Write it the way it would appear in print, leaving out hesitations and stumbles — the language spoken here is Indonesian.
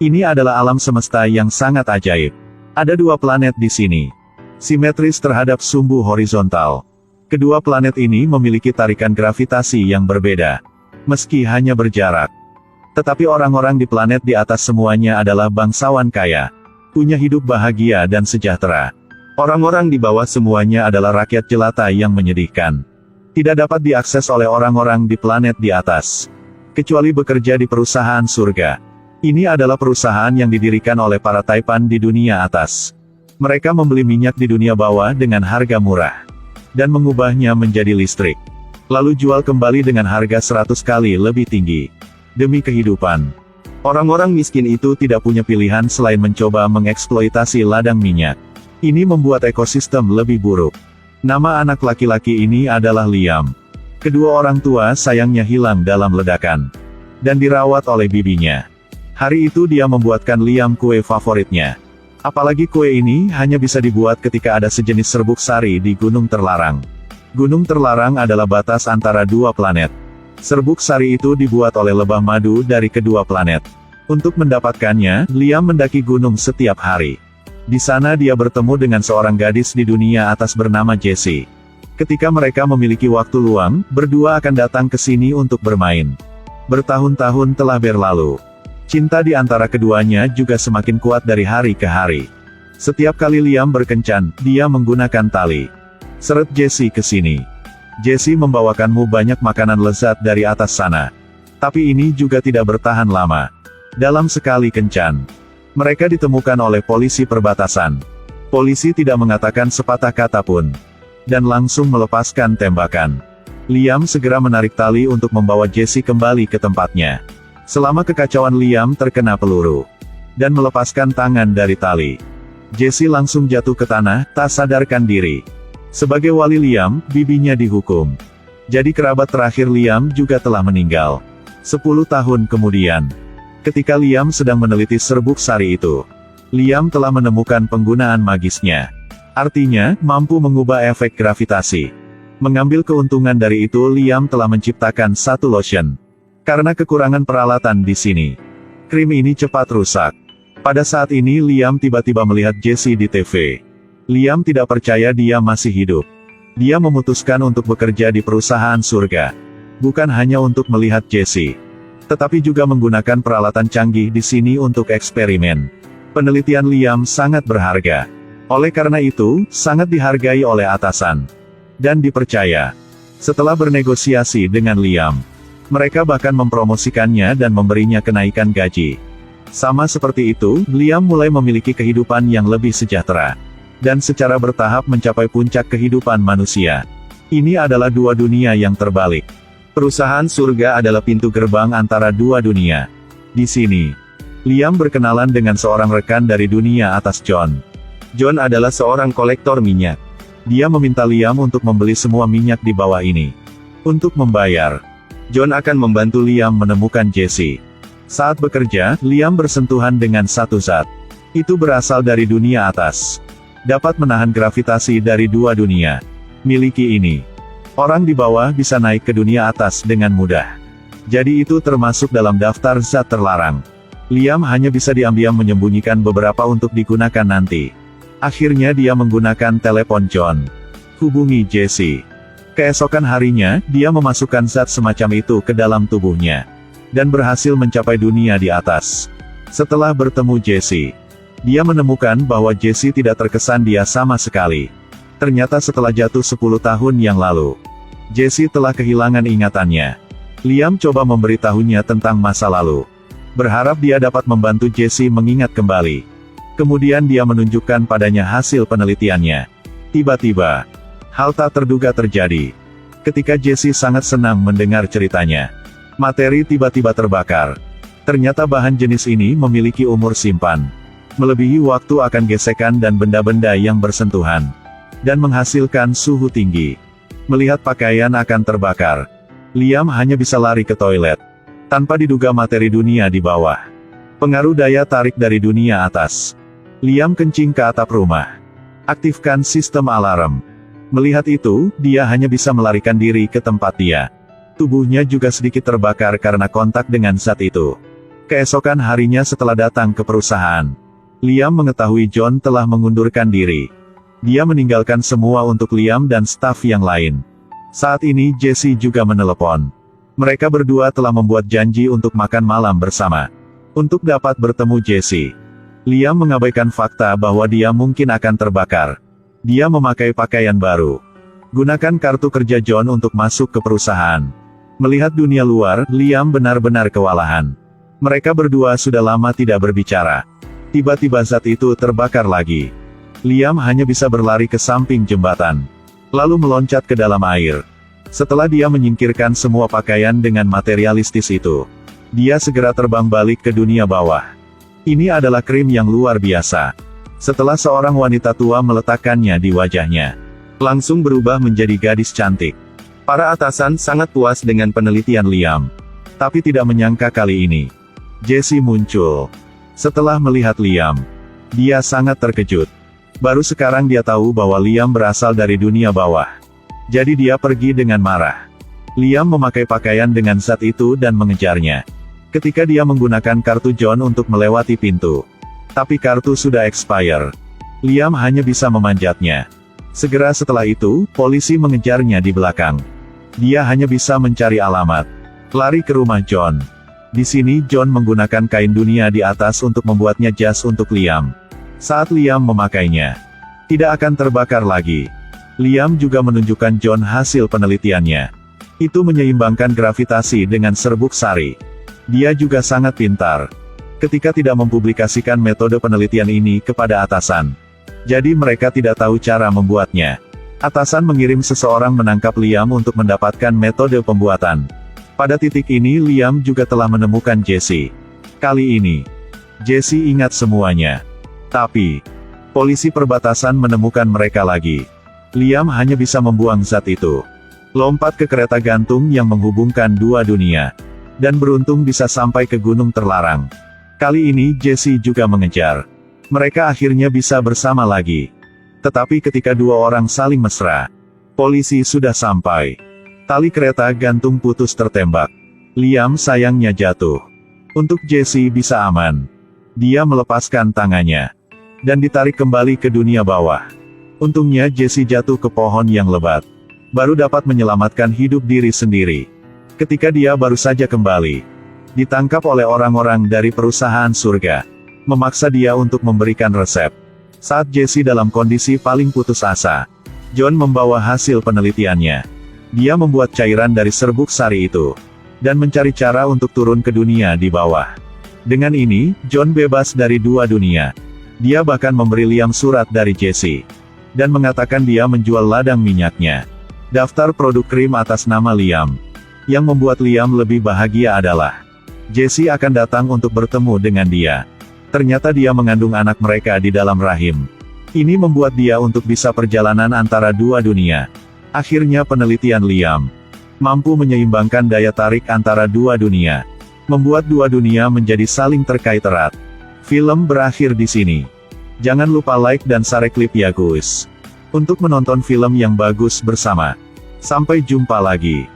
Ini adalah alam semesta yang sangat ajaib. Ada dua planet di sini. Simetris terhadap sumbu horizontal. Kedua planet ini memiliki tarikan gravitasi yang berbeda. Meski hanya berjarak. Tetapi orang-orang di planet di atas semuanya adalah bangsawan kaya. Punya hidup bahagia dan sejahtera. Orang-orang di bawah semuanya adalah rakyat jelata yang menyedihkan. Tidak dapat diakses oleh orang-orang di planet di atas. Kecuali bekerja di perusahaan surga. Ini adalah perusahaan yang didirikan oleh para taipan di dunia atas. Mereka membeli minyak di dunia bawah dengan harga murah. Dan mengubahnya menjadi listrik. Lalu jual kembali dengan harga 100 kali lebih tinggi. Demi kehidupan. Orang-orang miskin itu tidak punya pilihan selain mencoba mengeksploitasi ladang minyak. Ini membuat ekosistem lebih buruk. Nama anak laki-laki ini adalah Liam. Kedua orang tua sayangnya hilang dalam ledakan. Dan dirawat oleh bibinya. Hari itu dia membuatkan Liam kue favoritnya. Apalagi kue ini hanya bisa dibuat ketika ada sejenis serbuk sari di Gunung Terlarang. Gunung Terlarang adalah batas antara dua planet. Serbuk sari itu dibuat oleh lebah madu dari kedua planet. Untuk mendapatkannya, Liam mendaki gunung setiap hari. Di sana dia bertemu dengan seorang gadis di dunia atas bernama Jessie. Ketika mereka memiliki waktu luang, berdua akan datang ke sini untuk bermain. Bertahun-tahun telah berlalu. Cinta di antara keduanya juga semakin kuat dari hari ke hari. Setiap kali Liam berkencan, dia menggunakan tali. Seret Jessie ke sini. Jessie membawakanmu banyak makanan lezat dari atas sana. Tapi ini juga tidak bertahan lama. Dalam sekali kencan, mereka ditemukan oleh polisi perbatasan. Polisi tidak mengatakan sepatah kata pun. Dan langsung melepaskan tembakan. Liam segera menarik tali untuk membawa Jessie kembali ke tempatnya. Selama kekacauan Liam terkena peluru. Dan melepaskan tangan dari tali. Jessie langsung jatuh ke tanah, tak sadarkan diri. Sebagai wali Liam, bibinya dihukum. Jadi kerabat terakhir Liam juga telah meninggal. 10 tahun kemudian. Ketika Liam sedang meneliti serbuk sari itu. Liam telah menemukan penggunaan magisnya. Artinya, mampu mengubah efek gravitasi. Mengambil keuntungan dari itu Liam telah menciptakan satu lotion. Karena kekurangan peralatan di sini. Krim ini cepat rusak. Pada saat ini Liam tiba-tiba melihat Jessie di TV. Liam tidak percaya dia masih hidup. Dia memutuskan untuk bekerja di perusahaan surga. Bukan hanya untuk melihat Jessie. Tetapi juga menggunakan peralatan canggih di sini untuk eksperimen. Penelitian Liam sangat berharga. Oleh karena itu, sangat dihargai oleh atasan. Dan dipercaya. Setelah bernegosiasi dengan Liam. Mereka bahkan mempromosikannya dan memberinya kenaikan gaji. Sama seperti itu, Liam mulai memiliki kehidupan yang lebih sejahtera. Dan secara bertahap mencapai puncak kehidupan manusia. Ini adalah dua dunia yang terbalik. Perusahaan surga adalah pintu gerbang antara dua dunia. Di sini, Liam berkenalan dengan seorang rekan dari dunia atas John. John adalah seorang kolektor minyak. Dia meminta Liam untuk membeli semua minyak di bawah ini. Untuk membayar, John akan membantu Liam menemukan Jessie. Saat bekerja, Liam bersentuhan dengan satu zat. Itu berasal dari dunia atas. Dapat menahan gravitasi dari dua dunia. Miliki ini. Orang di bawah bisa naik ke dunia atas dengan mudah. Jadi itu termasuk dalam daftar zat terlarang. Liam hanya bisa diam-diam menyembunyikan beberapa untuk digunakan nanti. Akhirnya dia menggunakan telepon John. Hubungi Jessie. Keesokan harinya, dia memasukkan zat semacam itu ke dalam tubuhnya. Dan berhasil mencapai dunia di atas. Setelah bertemu Jessie, dia menemukan bahwa Jessie tidak terkesan dia sama sekali. Ternyata setelah jatuh 10 tahun yang lalu, Jessie telah kehilangan ingatannya. Liam coba memberitahunya tentang masa lalu. Berharap dia dapat membantu Jessie mengingat kembali. Kemudian dia menunjukkan padanya hasil penelitiannya. Tiba-tiba, hal tak terduga terjadi. Ketika Jessie sangat senang mendengar ceritanya. Materi tiba-tiba terbakar. Ternyata bahan jenis ini memiliki umur simpan. Melebihi waktu akan gesekan dan benda-benda yang bersentuhan. Dan menghasilkan suhu tinggi. Melihat pakaian akan terbakar. Liam hanya bisa lari ke toilet. Tanpa diduga materi dunia di bawah. Pengaruh daya tarik dari dunia atas. Liam kencing ke atap rumah. Aktifkan sistem alarm. Melihat itu, dia hanya bisa melarikan diri ke tempat dia. Tubuhnya juga sedikit terbakar karena kontak dengan zat itu. Keesokan harinya setelah datang ke perusahaan, Liam mengetahui John telah mengundurkan diri. Dia meninggalkan semua untuk Liam dan staf yang lain. Saat ini Jesse juga menelepon. Mereka berdua telah membuat janji untuk makan malam bersama. Untuk dapat bertemu Jesse, Liam mengabaikan fakta bahwa dia mungkin akan terbakar. Dia memakai pakaian baru. Gunakan kartu kerja John untuk masuk ke perusahaan. Melihat dunia luar, Liam benar-benar kewalahan. Mereka berdua sudah lama tidak berbicara. Tiba-tiba zat itu terbakar lagi. Liam hanya bisa berlari ke samping jembatan, lalu meloncat ke dalam air. Setelah dia menyingkirkan semua pakaian dengan materialistis itu, dia segera terbang balik ke dunia bawah. Ini adalah krim yang luar biasa. Setelah seorang wanita tua meletakkannya di wajahnya, langsung berubah menjadi gadis cantik. Para atasan sangat puas dengan penelitian Liam. Tapi tidak menyangka kali ini, Jesse muncul. Setelah melihat Liam, dia sangat terkejut. Baru sekarang dia tahu bahwa Liam berasal dari dunia bawah. Jadi dia pergi dengan marah. Liam memakai pakaian dengan zat itu dan mengejarnya. Ketika dia menggunakan kartu John untuk melewati pintu. Tapi kartu sudah expire. Liam hanya bisa memanjatnya. Segera setelah itu, polisi mengejarnya di belakang. Dia hanya bisa mencari alamat. Lari ke rumah John. Di sini John menggunakan kain dunia di atas untuk membuatnya jas untuk Liam. Saat Liam memakainya, tidak akan terbakar lagi. Liam juga menunjukkan John hasil penelitiannya. Itu menyeimbangkan gravitasi dengan serbuk sari. Dia juga sangat pintar. Ketika tidak mempublikasikan metode penelitian ini kepada atasan. Jadi mereka tidak tahu cara membuatnya. Atasan mengirim seseorang menangkap Liam untuk mendapatkan metode pembuatan. Pada titik ini Liam juga telah menemukan Jesse. Kali ini, Jesse ingat semuanya. Tapi, polisi perbatasan menemukan mereka lagi. Liam hanya bisa membuang zat itu. Lompat ke kereta gantung yang menghubungkan dua dunia. Dan beruntung bisa sampai ke gunung terlarang. Kali ini Jesse juga mengejar. Mereka akhirnya bisa bersama lagi. Tetapi ketika dua orang saling mesra, polisi sudah sampai. Tali kereta gantung putus tertembak. Liam sayangnya jatuh. Untuk Jesse bisa aman, dia melepaskan tangannya. Dan ditarik kembali ke dunia bawah. Untungnya Jesse jatuh ke pohon yang lebat. Baru dapat menyelamatkan hidup diri sendiri. Ketika dia baru saja kembali, ditangkap oleh orang-orang dari perusahaan surga. Memaksa dia untuk memberikan resep. Saat Jesse dalam kondisi paling putus asa, John membawa hasil penelitiannya. Dia membuat cairan dari serbuk sari itu. Dan mencari cara untuk turun ke dunia di bawah. Dengan ini, John bebas dari dua dunia. Dia bahkan memberi Liam surat dari Jesse. Dan mengatakan dia menjual ladang minyaknya. Daftar produk krim atas nama Liam. Yang membuat Liam lebih bahagia adalah Jesse akan datang untuk bertemu dengan dia. Ternyata dia mengandung anak mereka di dalam rahim. Ini membuat dia untuk bisa perjalanan antara dua dunia. Akhirnya penelitian Liam mampu menyeimbangkan daya tarik antara dua dunia. Membuat dua dunia menjadi saling terkait erat. Film berakhir di sini. Jangan lupa like dan share klip ya guys. Untuk menonton film yang bagus bersama. Sampai jumpa lagi.